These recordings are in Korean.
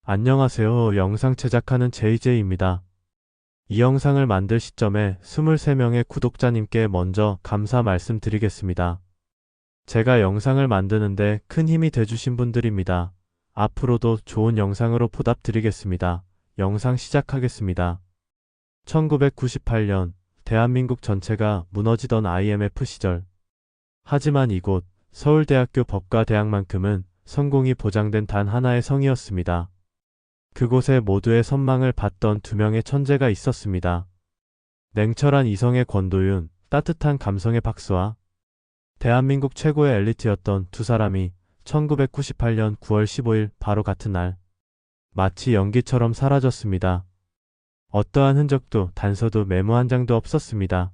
안녕하세요. 영상 제작하는 JJ입니다. 이 영상을 만들 시점에 23명의 구독자님께 먼저 감사 말씀드리겠습니다. 제가 영상을 만드는데 큰 힘이 돼주신 분들입니다. 앞으로도 좋은 영상으로 보답드리겠습니다. 영상 시작하겠습니다. 1998년 대한민국 전체가 무너지던 IMF 시절. 하지만 이곳 서울대학교 법과대학만큼은 성공이 보장된 단 하나의 성이었습니다. 그곳에 모두의 선망을 받던 두 명의 천재가 있었습니다. 냉철한 이성의 권도윤, 따뜻한 감성의 박수아. 대한민국 최고의 엘리트였던 두 사람이 1998년 9월 15일 바로 같은 날 마치 연기처럼 사라졌습니다. 어떠한 흔적도 단서도 메모 한 장도 없었습니다.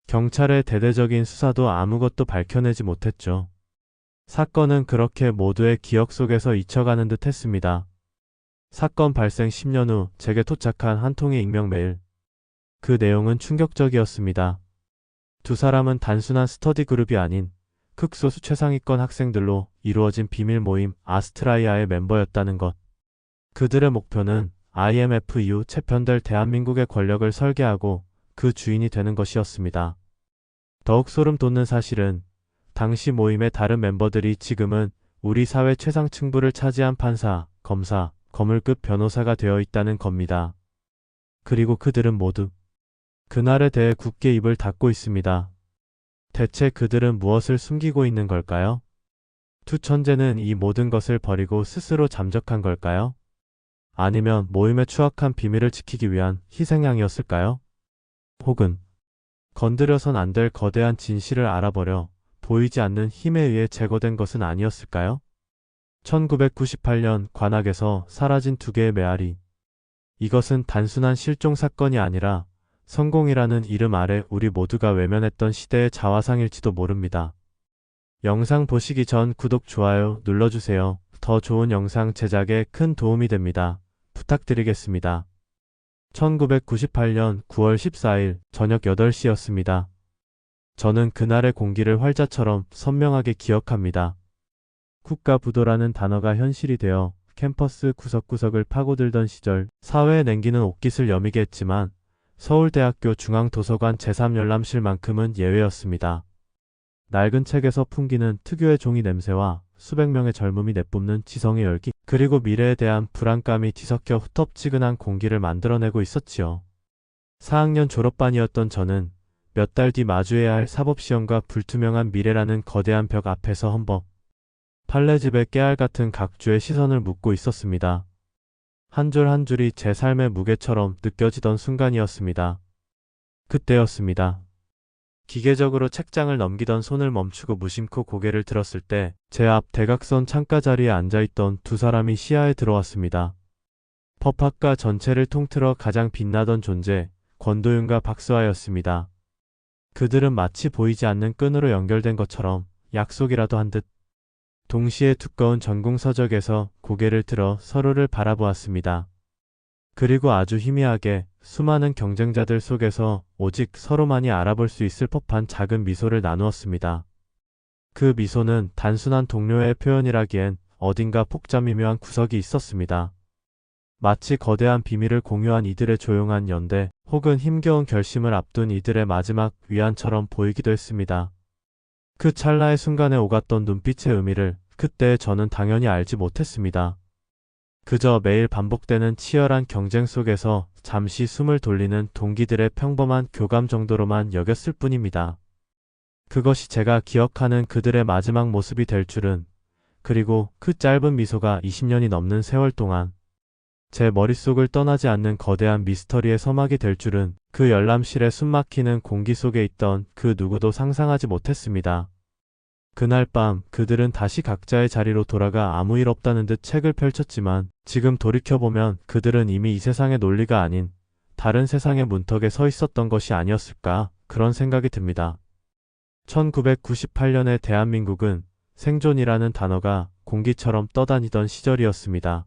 경찰의 대대적인 수사도 아무것도 밝혀내지 못했죠. 사건은 그렇게 모두의 기억 속에서 잊혀가는 듯 했습니다. 사건 발생 10년 후 제게 도착한 한 통의 익명 메일. 그 내용은 충격적이었습니다. 두 사람은 단순한 스터디 그룹이 아닌 극소수 최상위권 학생들로 이루어진 비밀 모임 아스트라이아의 멤버였다는 것. 그들의 목표는 IMF 이후 재편될 대한민국의 권력을 설계하고 그 주인이 되는 것이었습니다. 더욱 소름 돋는 사실은 당시 모임의 다른 멤버들이 지금은 우리 사회 최상층부를 차지한 판사, 검사, 거물급 변호사가 되어 있다는 겁니다. 그리고 그들은 모두 그날에 대해 굳게 입을 닫고 있습니다. 대체 그들은 무엇을 숨기고 있는 걸까요? 두 천재는 이 모든 것을 버리고 스스로 잠적한 걸까요? 아니면 모임의 추악한 비밀을 지키기 위한 희생양이었을까요? 혹은 건드려선 안 될 거대한 진실을 알아버려 보이지 않는 힘에 의해 제거된 것은 아니었을까요? 1998년 관악에서 사라진 두 개의 메아리. 이것은 단순한 실종 사건이 아니라 성공이라는 이름 아래 우리 모두가 외면했던 시대의 자화상일지도 모릅니다. 영상 보시기 전 구독, 좋아요 눌러주세요. 더 좋은 영상 제작에 큰 도움이 됩니다. 부탁드리겠습니다. 1998년 9월 14일 저녁 8시였습니다. 저는 그날의 공기를 활자처럼 선명하게 기억합니다. 국가부도라는 단어가 현실이 되어 캠퍼스 구석구석을 파고들던 시절, 사회에 냉기는 옥깃을 여미게 했지만 서울대학교 중앙도서관 제3열람실만큼은 예외였습니다. 낡은 책에서 풍기는 특유의 종이 냄새와 수백 명의 젊음이 내뿜는 지성의 열기, 그리고 미래에 대한 불안감이 뒤섞여 후텁지근한 공기를 만들어내고 있었지요. 4학년 졸업반이었던 저는 몇 달 뒤 마주해야 할 사법시험과 불투명한 미래라는 거대한 벽 앞에서 헌법 판례집의 깨알 같은 각주의 시선을 묻고 있었습니다. 한 줄 한 줄이 제 삶의 무게처럼 느껴지던 순간이었습니다. 그때였습니다. 기계적으로 책장을 넘기던 손을 멈추고 무심코 고개를 들었을 때 제 앞 대각선 창가 자리에 앉아있던 두 사람이 시야에 들어왔습니다. 법학과 전체를 통틀어 가장 빛나던 존재, 권도윤과 박수아였습니다. 그들은 마치 보이지 않는 끈으로 연결된 것처럼 약속이라도 한 듯 동시에 두꺼운 전공서적에서 고개를 들어 서로를 바라보았습니다. 그리고 아주 희미하게 수많은 경쟁자들 속에서 오직 서로만이 알아볼 수 있을 법한 작은 미소를 나누었습니다. 그 미소는 단순한 동료의 표현이라기엔 어딘가 복잡미묘한 구석이 있었습니다. 마치 거대한 비밀을 공유한 이들의 조용한 연대, 혹은 힘겨운 결심을 앞둔 이들의 마지막 위안처럼 보이기도 했습니다. 그 찰나의 순간에 오갔던 눈빛의 의미를 그때 저는 당연히 알지 못했습니다. 그저 매일 반복되는 치열한 경쟁 속에서 잠시 숨을 돌리는 동기들의 평범한 교감 정도로만 여겼을 뿐입니다. 그것이 제가 기억하는 그들의 마지막 모습이 될 줄은, 그리고 그 짧은 미소가 20년이 넘는 세월 동안 제 머릿속을 떠나지 않는 거대한 미스터리의 서막이 될 줄은 그 열람실의 숨막히는 공기 속에 있던 그 누구도 상상하지 못했습니다. 그날 밤 그들은 다시 각자의 자리로 돌아가 아무 일 없다는 듯 책을 펼쳤지만 지금 돌이켜보면 그들은 이미 이 세상의 논리가 아닌 다른 세상의 문턱에 서 있었던 것이 아니었을까, 그런 생각이 듭니다. 1998년의 대한민국은 생존이라는 단어가 공기처럼 떠다니던 시절이었습니다.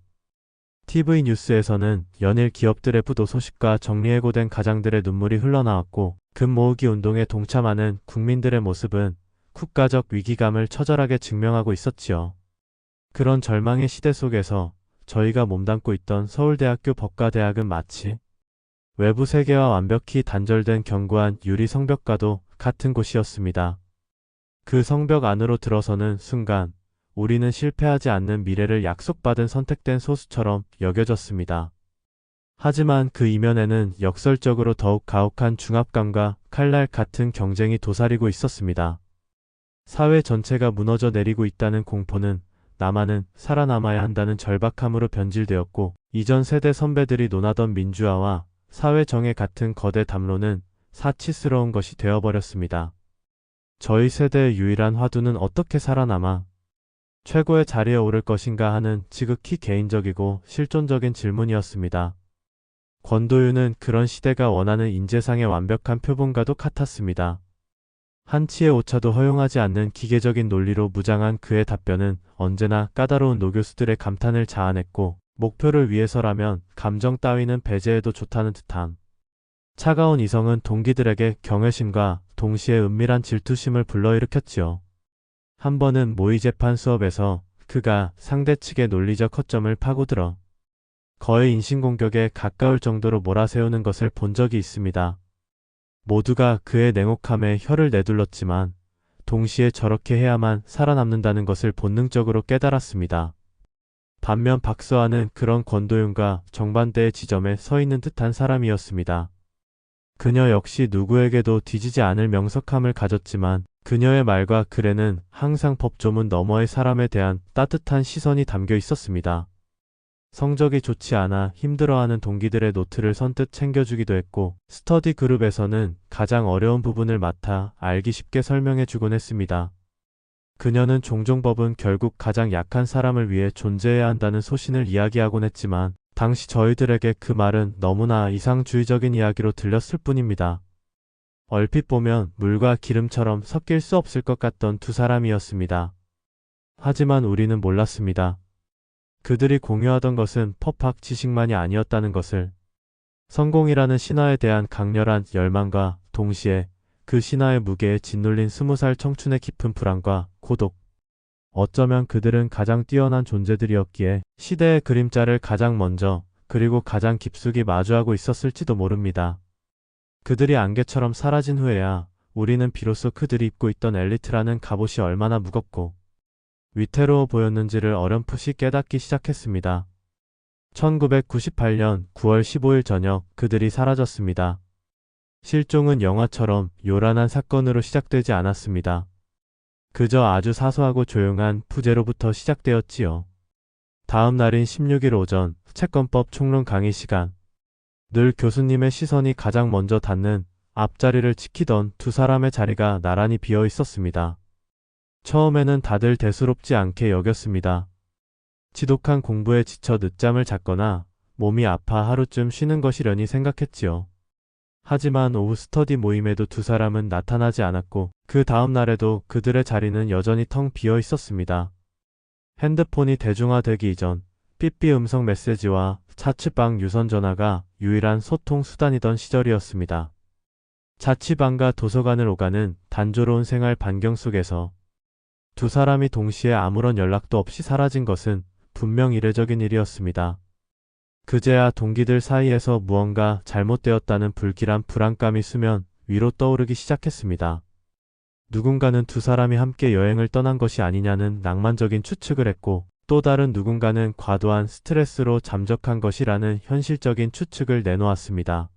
TV 뉴스에서는 연일 기업들의 부도 소식과 정리해고된 가장들의 눈물이 흘러나왔고 금 모으기 운동에 동참하는 국민들의 모습은 국가적 위기감을 처절하게 증명하고 있었지요. 그런 절망의 시대 속에서 저희가 몸담고 있던 서울대학교 법과대학은 마치 외부 세계와 완벽히 단절된 견고한 유리 성벽과도 같은 곳이었습니다. 그 성벽 안으로 들어서는 순간 우리는 실패하지 않는 미래를 약속받은 선택된 소수처럼 여겨졌습니다. 하지만 그 이면에는 역설적으로 더욱 가혹한 중압감과 칼날 같은 경쟁이 도사리고 있었습니다. 사회 전체가 무너져 내리고 있다는 공포는 나만은 살아남아야 한다는 절박함으로 변질되었고, 이전 세대 선배들이 논하던 민주화와 사회 정의 같은 거대 담론은 사치스러운 것이 되어버렸습니다. 저희 세대의 유일한 화두는 어떻게 살아남아 최고의 자리에 오를 것인가 하는 지극히 개인적이고 실존적인 질문이었습니다. 권도유는 그런 시대가 원하는 인재상의 완벽한 표본과도 같았습니다. 한치의 오차도 허용하지 않는 기계적인 논리로 무장한 그의 답변은 언제나 까다로운 노교수들의 감탄을 자아냈고, 목표를 위해서라면 감정 따위는 배제해도 좋다는 듯한 차가운 이성은 동기들에게 경외심과 동시에 은밀한 질투심을 불러일으켰지요. 한 번은 모의 재판 수업에서 그가 상대 측의 논리적 허점을 파고들어 거의 인신공격에 가까울 정도로 몰아세우는 것을 본 적이 있습니다. 모두가 그의 냉혹함에 혀를 내둘렀지만 동시에 저렇게 해야만 살아남는다는 것을 본능적으로 깨달았습니다. 반면 박서아는 그런 권도윤과 정반대의 지점에 서 있는 듯한 사람이었습니다. 그녀 역시 누구에게도 뒤지지 않을 명석함을 가졌지만 그녀의 말과 글에는 항상 법조문 너머의 사람에 대한 따뜻한 시선이 담겨 있었습니다. 성적이 좋지 않아 힘들어하는 동기들의 노트를 선뜻 챙겨주기도 했고, 스터디 그룹에서는 가장 어려운 부분을 맡아 알기 쉽게 설명해주곤 했습니다. 그녀는 종종 법은 결국 가장 약한 사람을 위해 존재해야 한다는 소신을 이야기하곤 했지만, 당시 저희들에게 그 말은 너무나 이상주의적인 이야기로 들렸을 뿐입니다. 얼핏 보면 물과 기름처럼 섞일 수 없을 것 같던 두 사람이었습니다. 하지만 우리는 몰랐습니다. 그들이 공유하던 것은 법학 지식만이 아니었다는 것을. 성공이라는 신화에 대한 강렬한 열망과 동시에 그 신화의 무게에 짓눌린 20살 청춘의 깊은 불안과 고독. 어쩌면 그들은 가장 뛰어난 존재들이었기에 시대의 그림자를 가장 먼저 그리고 가장 깊숙이 마주하고 있었을지도 모릅니다. 그들이 안개처럼 사라진 후에야 우리는 비로소 그들이 입고 있던 엘리트라는 갑옷이 얼마나 무겁고 위태로워 보였는지를 어렴풋이 깨닫기 시작했습니다. 1998년 9월 15일 저녁 그들이 사라졌습니다. 실종은 영화처럼 요란한 사건으로 시작되지 않았습니다. 그저 아주 사소하고 조용한 푸제로부터 시작되었지요. 다음 날인 16일 오전 채권법 총론 강의 시간. 늘 교수님의 시선이 가장 먼저 닿는 앞자리를 지키던 두 사람의 자리가 나란히 비어 있었습니다. 처음에는 다들 대수롭지 않게 여겼습니다. 지독한 공부에 지쳐 늦잠을 잤거나 몸이 아파 하루쯤 쉬는 것이려니 생각했지요. 하지만 오후 스터디 모임에도 두 사람은 나타나지 않았고 그 다음 날에도 그들의 자리는 여전히 텅 비어 있었습니다. 핸드폰이 대중화되기 이전 삐삐 음성 메시지와 자취방 유선 전화가 유일한 소통 수단이던 시절이었습니다. 자취방과 도서관을 오가는 단조로운 생활 반경 속에서 두 사람이 동시에 아무런 연락도 없이 사라진 것은 분명 이례적인 일이었습니다. 그제야 동기들 사이에서 무언가 잘못되었다는 불길한 불안감이 수면 위로 떠오르기 시작했습니다. 누군가는 두 사람이 함께 여행을 떠난 것이 아니냐는 낭만적인 추측을 했고, 또 다른 누군가는 과도한 스트레스로 잠적한 것이라는 현실적인 추측을 내놓았습니다.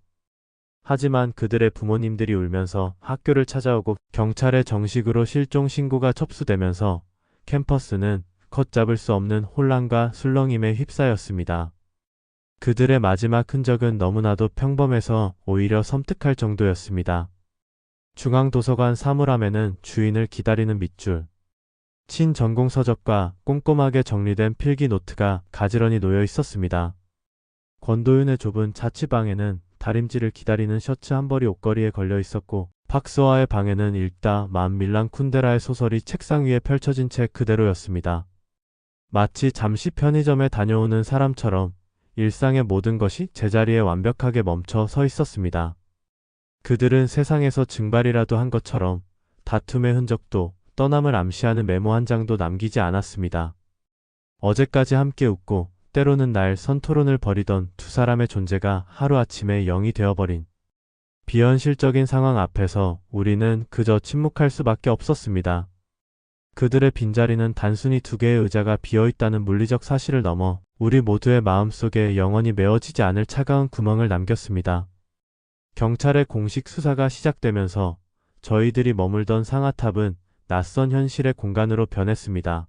하지만 그들의 부모님들이 울면서 학교를 찾아오고 경찰에 정식으로 실종 신고가 접수되면서 캠퍼스는 걷잡을 수 없는 혼란과 술렁임에 휩싸였습니다. 그들의 마지막 흔적은 너무나도 평범해서 오히려 섬뜩할 정도였습니다. 중앙도서관 사물함에는 주인을 기다리는 밑줄, 친전공 서적과 꼼꼼하게 정리된 필기 노트가 가지런히 놓여 있었습니다. 권도윤의 좁은 자취방에는 다림질을 기다리는 셔츠 한 벌이 옷걸이에 걸려 있었고, 박서아의 방에는 읽다 만 밀란 쿤데라의 소설이 책상 위에 펼쳐진 채 그대로였습니다. 마치 잠시 편의점에 다녀오는 사람처럼 일상의 모든 것이 제자리에 완벽하게 멈춰 서 있었습니다. 그들은 세상에서 증발이라도 한 것처럼 다툼의 흔적도 떠남을 암시하는 메모 한 장도 남기지 않았습니다. 어제까지 함께 웃고 때로는 날 선토론을 벌이던 두 사람의 존재가 하루아침에 0이 되어버린 비현실적인 상황 앞에서 우리는 그저 침묵할 수밖에 없었습니다. 그들의 빈자리는 단순히 두 개의 의자가 비어있다는 물리적 사실을 넘어 우리 모두의 마음속에 영원히 메워지지 않을 차가운 구멍을 남겼습니다. 경찰의 공식 수사가 시작되면서 저희들이 머물던 상아탑은 낯선 현실의 공간으로 변했습니다.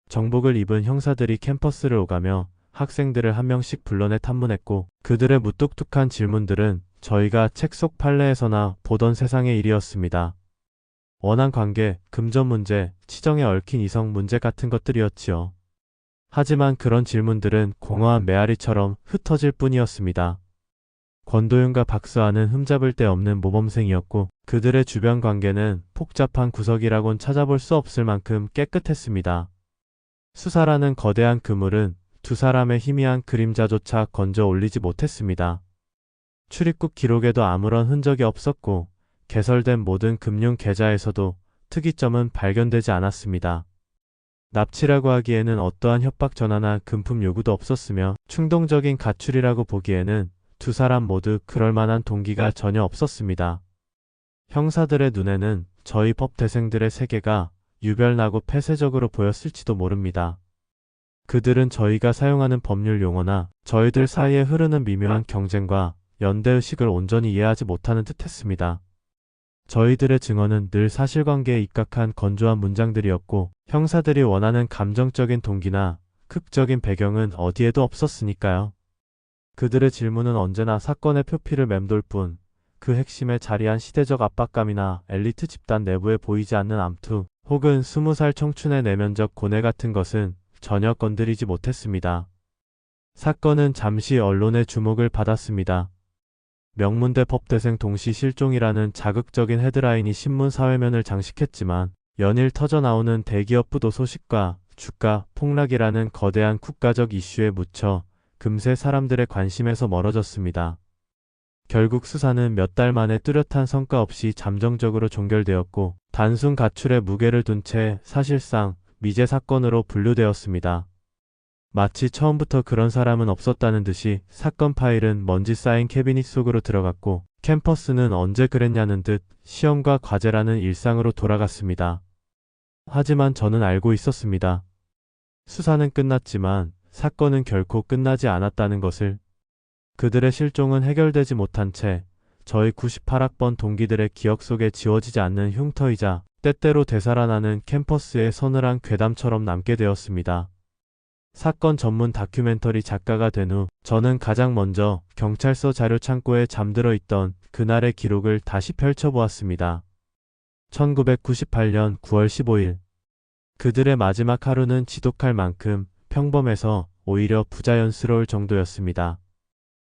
정복을 입은 형사들이 캠퍼스를 오가며 학생들을 한 명씩 불러내 탐문했고 그들의 무뚝뚝한 질문들은 저희가 책 속 판례에서나 보던 세상의 일이었습니다. 원한 관계, 금전 문제, 치정에 얽힌 이성 문제 같은 것들이었지요. 하지만 그런 질문들은 공허한 메아리처럼 흩어질 뿐이었습니다. 권도윤과 박수아는 흠잡을 데 없는 모범생이었고 그들의 주변 관계는 복잡한 구석이라곤 찾아볼 수 없을 만큼 깨끗했습니다. 수사라는 거대한 그물은 두 사람의 희미한 그림자조차 건져 올리지 못했습니다. 출입국 기록에도 아무런 흔적이 없었고 개설된 모든 금융 계좌에서도 특이점은 발견되지 않았습니다. 납치라고 하기에는 어떠한 협박 전화나 금품 요구도 없었으며 충동적인 가출이라고 보기에는 두 사람 모두 그럴 만한 동기가 전혀 없었습니다. 형사들의 눈에는 저희 법대생들의 세계가 유별나고 폐쇄적으로 보였을지도 모릅니다. 그들은 저희가 사용하는 법률 용어나 저희들 사이에 흐르는 미묘한 경쟁과 연대의식을 온전히 이해하지 못하는 듯했습니다. 저희들의 증언은 늘 사실관계에 입각한 건조한 문장들이었고 형사들이 원하는 감정적인 동기나 극적인 배경은 어디에도 없었으니까요. 그들의 질문은 언제나 사건의 표피를 맴돌 뿐 그 핵심에 자리한 시대적 압박감이나 엘리트 집단 내부에 보이지 않는 암투 혹은 20살 청춘의 내면적 고뇌 같은 것은 전혀 건드리지 못했습니다. 사건은 잠시 언론의 주목을 받았습니다. 명문대 법대생 동시 실종이라는 자극적인 헤드라인이 신문 사회면을 장식했지만 연일 터져나오는 대기업 부도 소식과 주가 폭락이라는 거대한 국가적 이슈에 묻혀 금세 사람들의 관심에서 멀어졌습니다. 결국 수사는 몇 달 만에 뚜렷한 성과 없이 잠정적으로 종결되었고 단순 가출에 무게를 둔 채 사실상 미제 사건으로 분류되었습니다. 마치 처음부터 그런 사람은 없었다는 듯이 사건 파일은 먼지 쌓인 캐비닛 속으로 들어갔고 캠퍼스는 언제 그랬냐는 듯 시험과 과제라는 일상으로 돌아갔습니다. 하지만 저는 알고 있었습니다. 수사는 끝났지만 사건은 결코 끝나지 않았다는 것을. 그들의 실종은 해결되지 못한 채 저희 98학번 동기들의 기억 속에 지워지지 않는 흉터이자 때때로 되살아나는 캠퍼스의 서늘한 괴담처럼 남게 되었습니다. 사건 전문 다큐멘터리 작가가 된 후 저는 가장 먼저 경찰서 자료 창고에 잠들어 있던 그날의 기록을 다시 펼쳐보았습니다. 1998년 9월 15일. 그들의 마지막 하루는 지독할 만큼 평범해서 오히려 부자연스러울 정도였습니다.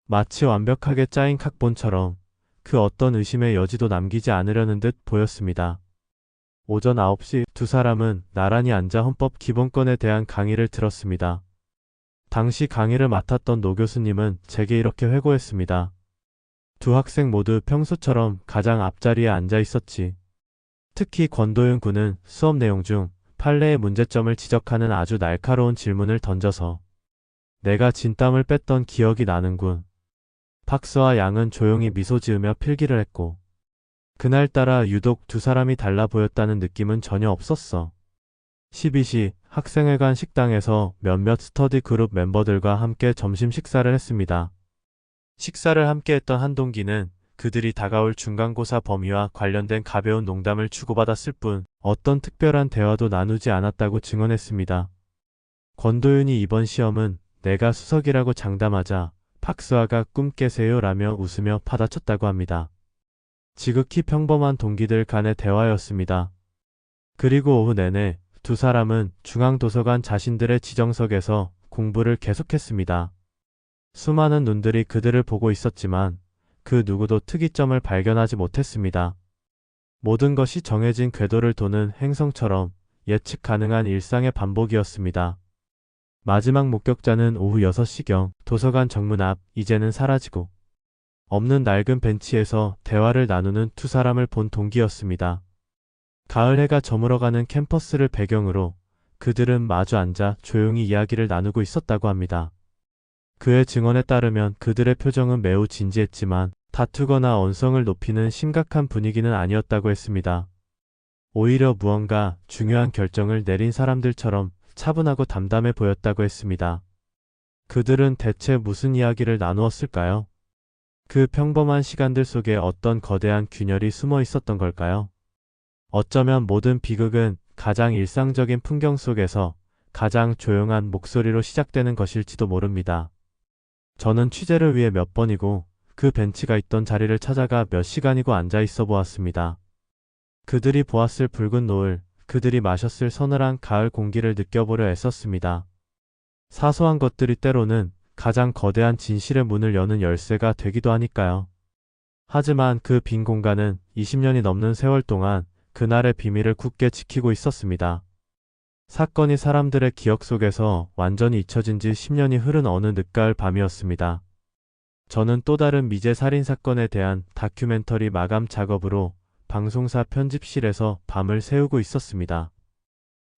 마치 완벽하게 짜인 각본처럼 그 어떤 의심의 여지도 남기지 않으려는 듯 보였습니다. 오전 9시 두 사람은 나란히 앉아 헌법 기본권에 대한 강의를 들었습니다. 당시 강의를 맡았던 노 교수님은 제게 이렇게 회고했습니다. 두 학생 모두 평소처럼 가장 앞자리에 앉아 있었지. 특히 권도윤 군은 수업 내용 중 판례의 문제점을 지적하는 아주 날카로운 질문을 던져서 내가 진땀을 뺐던 기억이 나는군. 박스와 양은 조용히 미소 지으며 필기를 했고 그날따라 유독 두 사람이 달라 보였다는 느낌은 전혀 없었어. 12시 학생회관 식당에서 몇몇 스터디 그룹 멤버들과 함께 점심 식사를 했습니다. 식사를 함께 했던 한 동기는 그들이 다가올 중간고사 범위와 관련된 가벼운 농담을 주고받았을 뿐 어떤 특별한 대화도 나누지 않았다고 증언했습니다. 권도윤이 이번 시험은 내가 수석이라고 장담하자 박수아가 꿈 깨세요 라며 웃으며 받아쳤다고 합니다. 지극히 평범한 동기들 간의 대화였습니다. 그리고 오후 내내 두 사람은 중앙도서관 자신들의 지정석에서 공부를 계속했습니다. 수많은 눈들이 그들을 보고 있었지만 그 누구도 특이점을 발견하지 못했습니다. 모든 것이 정해진 궤도를 도는 행성처럼 예측 가능한 일상의 반복이었습니다. 마지막 목격자는 오후 6시경 도서관 정문 앞 이제는 사라지고 없는 낡은 벤치에서 대화를 나누는 두 사람을 본 동기였습니다. 가을 해가 저물어가는 캠퍼스를 배경으로 그들은 마주 앉아 조용히 이야기를 나누고 있었다고 합니다. 그의 증언에 따르면 그들의 표정은 매우 진지했지만 다투거나 언성을 높이는 심각한 분위기는 아니었다고 했습니다. 오히려 무언가 중요한 결정을 내린 사람들처럼 차분하고 담담해 보였다고 했습니다. 그들은 대체 무슨 이야기를 나누었을까요? 그 평범한 시간들 속에 어떤 거대한 균열이 숨어 있었던 걸까요? 어쩌면 모든 비극은 가장 일상적인 풍경 속에서 가장 조용한 목소리로 시작되는 것일지도 모릅니다. 저는 취재를 위해 몇 번이고 그 벤치가 있던 자리를 찾아가 몇 시간이고 앉아 있어 보았습니다. 그들이 보았을 붉은 노을, 그들이 마셨을 서늘한 가을 공기를 느껴보려 애썼습니다. 사소한 것들이 때로는 가장 거대한 진실의 문을 여는 열쇠가 되기도 하니까요. 하지만 그 빈 공간은 20년이 넘는 세월 동안 그날의 비밀을 굳게 지키고 있었습니다. 사건이 사람들의 기억 속에서 완전히 잊혀진 지 10년이 흐른 어느 늦가을 밤이었습니다. 저는 또 다른 미제 살인 사건에 대한 다큐멘터리 마감 작업으로 방송사 편집실에서 밤을 새우고 있었습니다.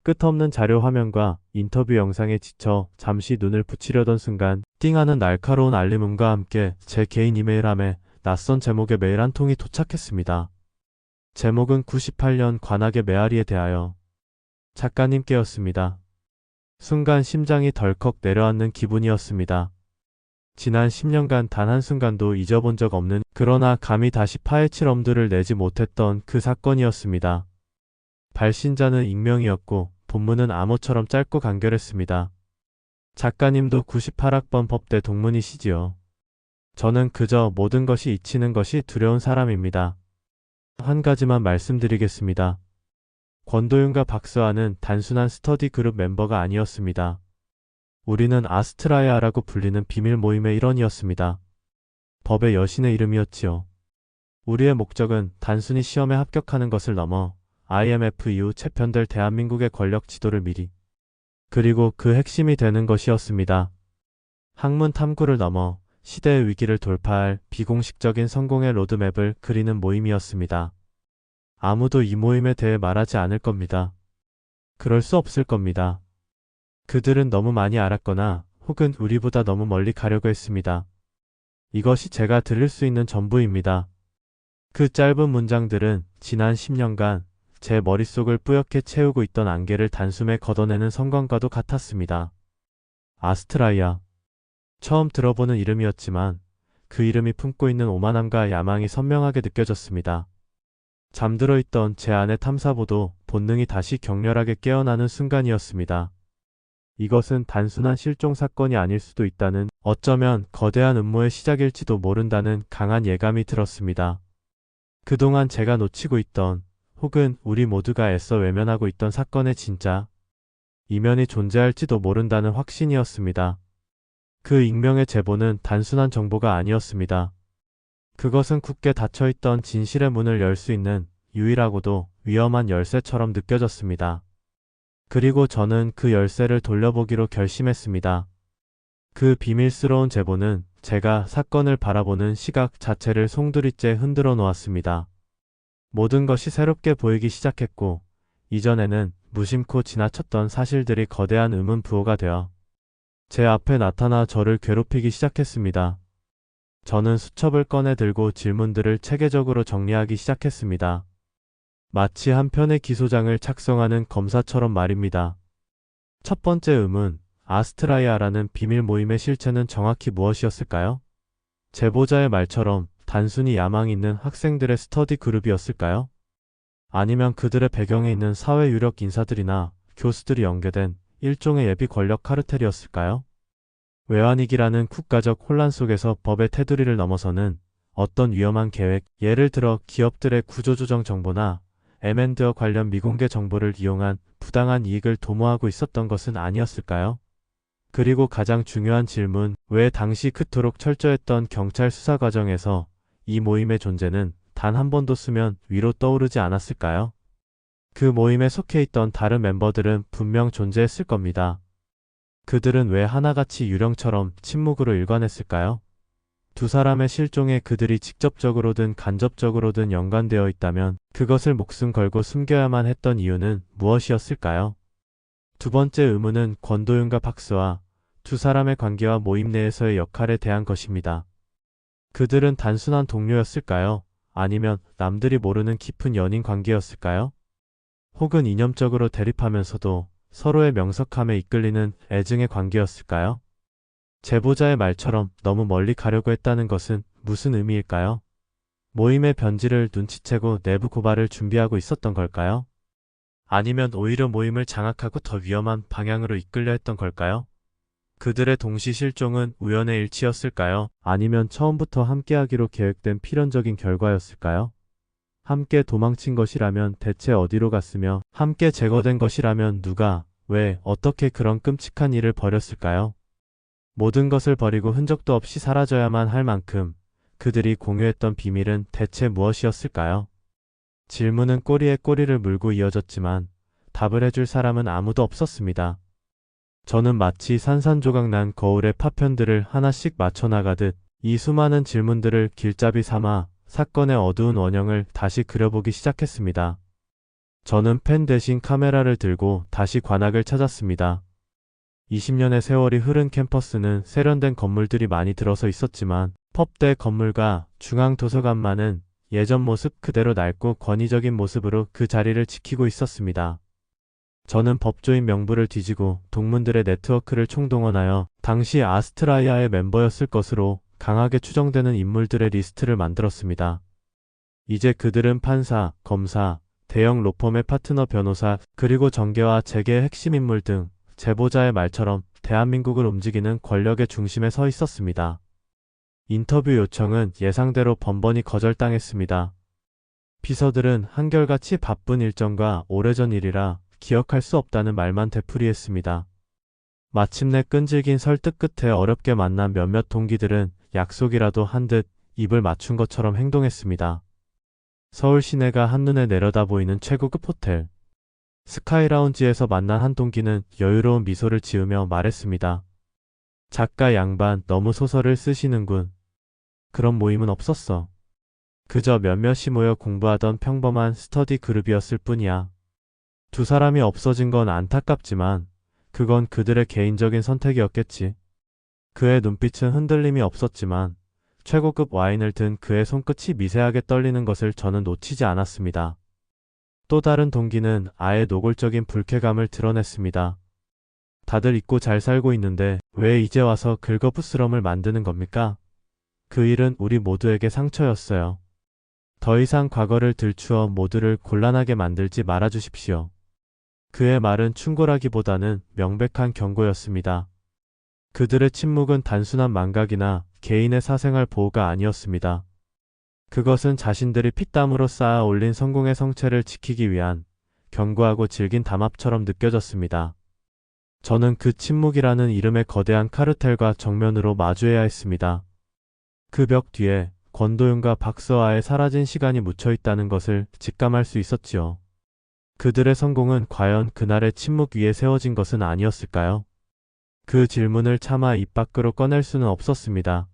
끝없는 자료 화면과 인터뷰 영상에 지쳐 잠시 눈을 붙이려던 순간 띵하는 날카로운 알림음과 함께 제 개인 이메일함에 낯선 제목의 메일 한 통이 도착했습니다. 제목은 98년 관악의 메아리에 대하여. 작가님께였습니다. 순간 심장이 덜컥 내려앉는 기분이었습니다. 지난 10년간 단 한순간도 잊어본 적 없는, 그러나 감히 다시 파헤칠 엄두를 내지 못했던 그 사건이었습니다. 발신자는 익명이었고 본문은 암호처럼 짧고 간결했습니다. 작가님도 98학번 법대 동문이시지요. 저는 그저 모든 것이 잊히는 것이 두려운 사람입니다. 한 가지만 말씀드리겠습니다. 권도윤과 박수아는 단순한 스터디 그룹 멤버가 아니었습니다. 우리는 아스트라이아라고 불리는 비밀 모임의 일원이었습니다. 법의 여신의 이름이었지요. 우리의 목적은 단순히 시험에 합격하는 것을 넘어 IMF 이후 재편될 대한민국의 권력 지도를 미리, 그리고 그 핵심이 되는 것이었습니다. 학문 탐구를 넘어 시대의 위기를 돌파할 비공식적인 성공의 로드맵을 그리는 모임이었습니다. 아무도 이 모임에 대해 말하지 않을 겁니다. 그럴 수 없을 겁니다. 그들은 너무 많이 알았거나 혹은 우리보다 너무 멀리 가려고 했습니다. 이것이 제가 들을 수 있는 전부입니다. 그 짧은 문장들은 지난 10년간 제 머릿속을 뿌옇게 채우고 있던 안개를 단숨에 걷어내는 성광과도 같았습니다. 아스트라이아. 처음 들어보는 이름이었지만 그 이름이 품고 있는 오만함과 야망이 선명하게 느껴졌습니다. 잠들어 있던 제 안의 탐사보도 본능이 다시 격렬하게 깨어나는 순간이었습니다. 이것은 단순한 실종 사건이 아닐 수도 있다는, 어쩌면 거대한 음모의 시작일지도 모른다는 강한 예감이 들었습니다. 그동안 제가 놓치고 있던, 혹은 우리 모두가 애써 외면하고 있던 사건의 진짜 이면이 존재할지도 모른다는 확신이었습니다. 그 익명의 제보는 단순한 정보가 아니었습니다. 그것은 굳게 닫혀있던 진실의 문을 열 수 있는 유일하고도 위험한 열쇠처럼 느껴졌습니다. 그리고 저는 그 열쇠를 돌려보기로 결심했습니다. 그 비밀스러운 제보는 제가 사건을 바라보는 시각 자체를 송두리째 흔들어 놓았습니다. 모든 것이 새롭게 보이기 시작했고, 이전에는 무심코 지나쳤던 사실들이 거대한 의문 부호가 되어 제 앞에 나타나 저를 괴롭히기 시작했습니다. 저는 수첩을 꺼내 들고 질문들을 체계적으로 정리하기 시작했습니다. 마치 한 편의 기소장을 작성하는 검사처럼 말입니다. 첫 번째 의문, 아스트라이아라는 비밀 모임의 실체는 정확히 무엇이었을까요? 제보자의 말처럼 단순히 야망 있는 학생들의 스터디 그룹이었을까요? 아니면 그들의 배경에 있는 사회 유력 인사들이나 교수들이 연계된 일종의 예비 권력 카르텔이었을까요? 외환위기라는 국가적 혼란 속에서 법의 테두리를 넘어서는 어떤 위험한 계획, 예를 들어 기업들의 구조조정 정보나 M&A 관련 미공개 정보를 이용한 부당한 이익을 도모하고 있었던 것은 아니었을까요? 그리고 가장 중요한 질문, 왜 당시 그토록 철저했던 경찰 수사 과정에서 이 모임의 존재는 단 한 번도 수면 위로 떠오르지 않았을까요? 그 모임에 속해 있던 다른 멤버들은 분명 존재했을 겁니다. 그들은 왜 하나같이 유령처럼 침묵으로 일관했을까요? 두 사람의 실종에 그들이 직접적으로든 간접적으로든 연관되어 있다면 그것을 목숨 걸고 숨겨야만 했던 이유는 무엇이었을까요? 두 번째 의문은 권도윤과 박스와 두 사람의 관계와 모임 내에서의 역할에 대한 것입니다. 그들은 단순한 동료였을까요? 아니면 남들이 모르는 깊은 연인 관계였을까요? 혹은 이념적으로 대립하면서도 서로의 명석함에 이끌리는 애증의 관계였을까요? 제보자의 말처럼 너무 멀리 가려고 했다는 것은 무슨 의미일까요? 모임의 변질을 눈치채고 내부 고발을 준비하고 있었던 걸까요? 아니면 오히려 모임을 장악하고 더 위험한 방향으로 이끌려 했던 걸까요? 그들의 동시 실종은 우연의 일치였을까요? 아니면 처음부터 함께하기로 계획된 필연적인 결과였을까요? 함께 도망친 것이라면 대체 어디로 갔으며 함께 제거된 것이라면 누가, 왜, 어떻게 그런 끔찍한 일을 벌였을까요? 모든 것을 버리고 흔적도 없이 사라져야만 할 만큼 그들이 공유했던 비밀은 대체 무엇이었을까요? 질문은 꼬리에 꼬리를 물고 이어졌지만 답을 해줄 사람은 아무도 없었습니다. 저는 마치 산산조각 거울의 파편들을 하나씩 맞춰나가듯 이 수많은 질문들을 길잡이 삼아 사건의 어두운 원형을 다시 그려보기 시작했습니다. 저는 펜 대신 카메라를 들고 다시 관악을 찾았습니다. 20년의 세월이 흐른 캠퍼스는 세련된 건물들이 많이 들어서 있었지만 펍대 건물과 중앙도서관만은 예전 모습 그대로 낡고 권위적인 모습으로 그 자리를 지키고 있었습니다. 저는 법조인 명부를 뒤지고 동문들의 네트워크를 총동원하여 당시 아스트라이아의 멤버였을 것으로 강하게 추정되는 인물들의 리스트를 만들었습니다. 이제 그들은 판사, 검사, 대형 로펌의 파트너 변호사, 그리고 정계와 재계의 핵심 인물 등 제보자의 말처럼 대한민국을 움직이는 권력의 중심에 서 있었습니다. 인터뷰 요청은 예상대로 번번이 거절당했습니다. 비서들은 한결같이 바쁜 일정과 오래전 일이라 기억할 수 없다는 말만 되풀이했습니다. 마침내 끈질긴 설득 끝에 어렵게 만난 몇몇 동기들은 약속이라도 한 듯 입을 맞춘 것처럼 행동했습니다. 서울 시내가 한눈에 내려다 보이는 최고급 호텔 스카이라운지에서 만난 한 동기는 여유로운 미소를 지으며 말했습니다. 작가 양반 너무 소설을 쓰시는군. 그런 모임은 없었어. 그저 몇몇이 모여 공부하던 평범한 스터디 그룹이었을 뿐이야. 두 사람이 없어진 건 안타깝지만 그건 그들의 개인적인 선택이었겠지. 그의 눈빛은 흔들림이 없었지만 최고급 와인을 든 그의 손끝이 미세하게 떨리는 것을 저는 놓치지 않았습니다. 또 다른 동기는 아예 노골적인 불쾌감을 드러냈습니다. 다들 잊고 잘 살고 있는데 왜 이제 와서 긁어부스럼을 만드는 겁니까? 그 일은 우리 모두에게 상처였어요. 더 이상 과거를 들추어 모두를 곤란하게 만들지 말아주십시오. 그의 말은 충고라기보다는 명백한 경고였습니다. 그들의 침묵은 단순한 망각이나 개인의 사생활 보호가 아니었습니다. 그것은 자신들이 피땀으로 쌓아 올린 성공의 성체를 지키기 위한 견고하고 질긴 담합처럼 느껴졌습니다. 저는 그 침묵이라는 이름의 거대한 카르텔과 정면으로 마주해야 했습니다. 그 벽 뒤에 권도윤과 박서아의 사라진 시간이 묻혀있다는 것을 직감할 수 있었지요. 그들의 성공은 과연 그날의 침묵 위에 세워진 것은 아니었을까요? 그 질문을 차마 입 밖으로 꺼낼 수는 없었습니다.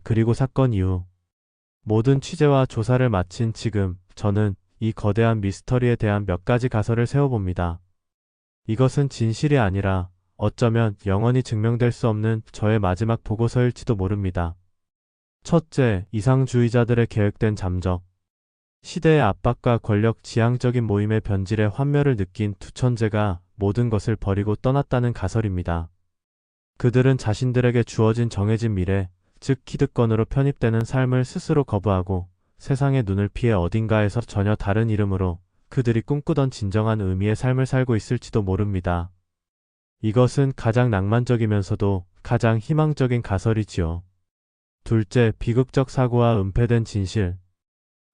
그리고 사건 이후 모든 취재와 조사를 마친 지금 저는 이 거대한 미스터리에 대한 몇 가지 가설을 세워봅니다. 이것은 진실이 아니라 어쩌면 영원히 증명될 수 없는 저의 마지막 보고서일지도 모릅니다. 첫째, 이상주의자들의 계획된 잠적. 시대의 압박과 권력 지향적인 모임의 변질에 환멸을 느낀 두 천재가 모든 것을 버리고 떠났다는 가설입니다. 그들은 자신들에게 주어진 정해진 미래, 즉 기득권으로 편입되는 삶을 스스로 거부하고 세상의 눈을 피해 어딘가에서 전혀 다른 이름으로 그들이 꿈꾸던 진정한 의미의 삶을 살고 있을지도 모릅니다. 이것은 가장 낭만적이면서도 가장 희망적인 가설이지요. 둘째, 비극적 사고와 은폐된 진실.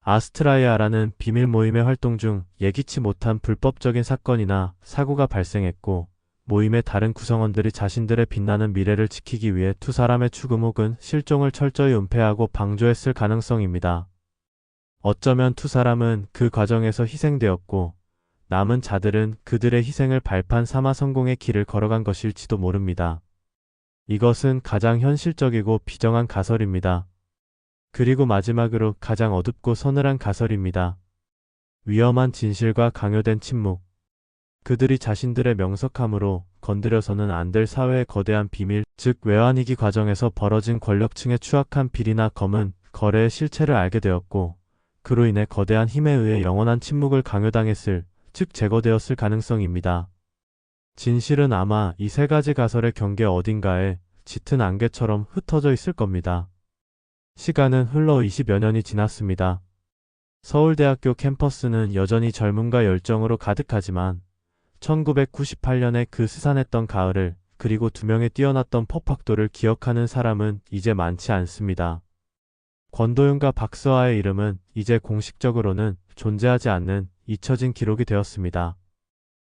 아스트라이아라는 비밀 모임의 활동 중 예기치 못한 불법적인 사건이나 사고가 발생했고 모임의 다른 구성원들이 자신들의 빛나는 미래를 지키기 위해 두 사람의 죽음 혹은 실종을 철저히 은폐하고 방조했을 가능성입니다. 어쩌면 두 사람은 그 과정에서 희생되었고 남은 자들은 그들의 희생을 발판 삼아 성공의 길을 걸어간 것일지도 모릅니다. 이것은 가장 현실적이고 비정한 가설입니다. 그리고 마지막으로 가장 어둡고 서늘한 가설입니다. 위험한 진실과 강요된 침묵. 그들이 자신들의 명석함으로 건드려서는 안 될 사회의 거대한 비밀, 즉 외환위기 과정에서 벌어진 권력층의 추악한 비리나 검은 거래의 실체를 알게 되었고, 그로 인해 거대한 힘에 의해 영원한 침묵을 강요당했을, 즉 제거되었을 가능성입니다. 진실은 아마 이 세 가지 가설의 경계 어딘가에 짙은 안개처럼 흩어져 있을 겁니다. 시간은 흘러 20여 년이 지났습니다. 서울대학교 캠퍼스는 여전히 젊음과 열정으로 가득하지만 1998년에 그 스산했던 가을을, 그리고 두 명의 뛰어났던 법학도를 기억하는 사람은 이제 많지 않습니다. 권도윤과 박서아의 이름은 이제 공식적으로는 존재하지 않는 잊혀진 기록이 되었습니다.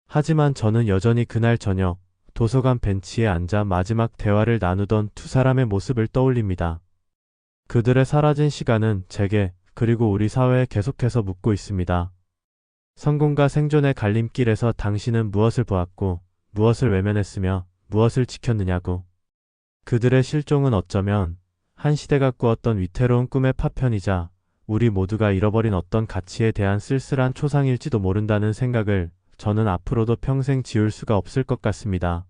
하지만 저는 여전히 그날 저녁 도서관 벤치에 앉아 마지막 대화를 나누던 두 사람의 모습을 떠올립니다. 그들의 사라진 시간은 제게, 그리고 우리 사회에 계속해서 묻고 있습니다. 성공과 생존의 갈림길에서 당신은 무엇을 보았고, 무엇을 외면했으며, 무엇을 지켰느냐고. 그들의 실종은 어쩌면 한 시대가 꾸었던 위태로운 꿈의 파편이자 우리 모두가 잃어버린 어떤 가치에 대한 쓸쓸한 초상일지도 모른다는 생각을 저는 앞으로도 평생 지울 수가 없을 것 같습니다.